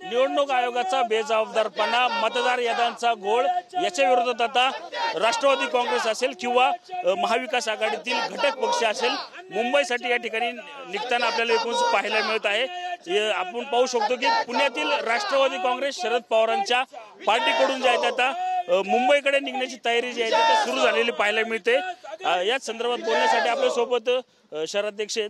निवडणूक आयोगाचा बेजबाबदारपणा, मतदार याद्यांचा घोळ याच्या विरोधात आता राष्ट्रवादी काँग्रेस असेल किंवा महाविकास आघाडीतील घटक पक्ष असेल मुंबईसाठी या ठिकाणी निघताना आपल्याला एकूणच पाहायला मिळत आहे। आपण पाहू शकतो की पुण्यातील राष्ट्रवादी काँग्रेस शरद पवारांच्या पार्टीकडून जे आहे आता मुंबईकडे निघण्याची तयारी जी आहे ती सुरू झालेली पाहायला मिळते। याच संदर्भात बोलण्यासाठी आपल्या सोबत शहराध्यक्ष आहेत।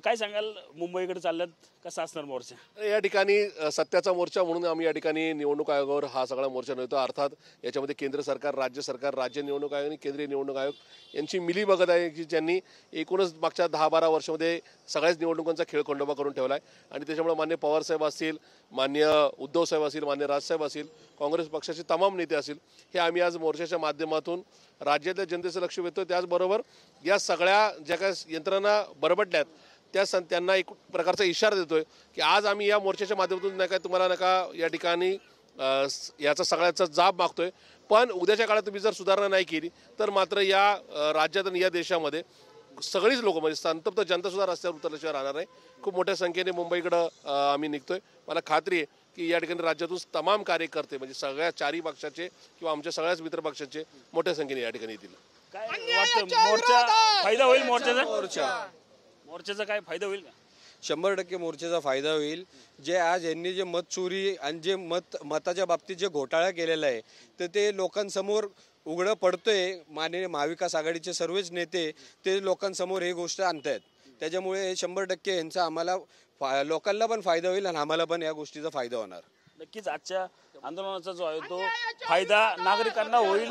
काय सांगाल, मुंबईकडे चालल्यात, कसा असणार मोर्चा? या ठिकाणी सत्याचा मोर्चा म्हणून आम्ही या ठिकाणी निवडणूक आयोगावर हा सगळा मोर्चा नेतो। अर्थात याच्यामध्ये केंद्र सरकार, राज्य निवडणूक आयोग आणि केंद्रीय निवडणूक आयोग यांची मिलीभगत आहे की ज्यांनी एकूणच मागच्या 10-12 वर्षामध्ये सगळ्याच निवडणुकांचा खेळखंडोबा करून ठेवला आहे। आणि त्याच्यामुळे मान्य पवारसाहेब असतील, मान्य उद्धवसाहेब असतील, मान्य राजसाहेब असतील, काँग्रेस पक्षाचे तमाम नेते असतील, हे आम्ही आज मोर्चाच्या माध्यमातून राज्यातल्या जनतेचं लक्ष वेधतो। त्याचबरोबर या सगळ्या ज्या काही यंत्रणा बरबडल्यात त्यांना एक प्रकारचा इशारा देतोय की आज आम्ही या मोर्चाच्या माध्यमातून नाही का तुम्हाला नका या ठिकाणी याचा सगळ्याचा जाब मागतोय, पण उद्याच्या काळात तुम्ही जर सुधारणा नाही केली तर मात्र या राज्यात आणि या देशामध्ये सगळीच लोक म्हणजे संतप्त जनता सुद्धा रस्त्यावर उतरल्याशिवाय राहणार नाही। खूप मोठ्या संख्येने मुंबईकडं आम्ही निघतोय। मला खात्री आहे की या ठिकाणी राज्यातून तमाम कार्यकर्ते म्हणजे सगळ्या चारही पक्षाचे किंवा आमच्या सगळ्याच मित्र पक्षाचे मोठ्या संख्येने या ठिकाणी येतील। काय वाटतं, मोर्चा फायदा होईल? मोर्चाचा काय फायदा होईल का? 100% मोर्चाचा फायदा होईल। जे आज यांनी जे मत चोरी आणि जे मताच्या बाबतीत जे घोटाळा केलेला आहे तर ते लोकांसमोर उघडं पडतंय। माननीय महाविकास आघाडीचे सर्वच नेते ते लोकांसमोर हे गोष्ट आणतायत। त्याच्यामुळे 100% यांचा आम्हाला लोकांना पण फायदा होईल आणि आम्हाला पण या गोष्टीचा फायदा होणार। नक्कीच आजच्या आंदोलनाचा जो आहे तो फायदा नागरिकांना होईल।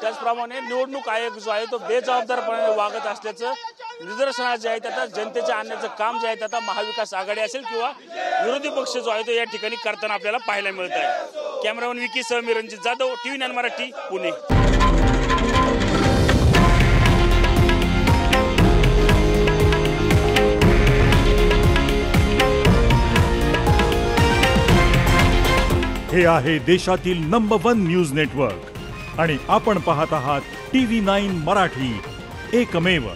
त्याचप्रमाणे निवडणूक आयोग जो आहे तो बेजबाबदारपणे वागत असल्याचं निदर्शनास जे आहे आता जनतेच्या आणण्याचं काम जे आहे आता महाविकास आघाडी असेल किंवा विरोधी पक्ष जो आहे तो या ठिकाणी करताना आपल्याला पाहायला मिळत आहे। कॅमेरामन विकी सह मी रणजित जाधव, TV 9 मराठी, पुणे। हे आहे देशातील नंबर 1 न्यूज नेटवर्क आणि आपण पाहत आहात TV 9 मराठी, एकमेव।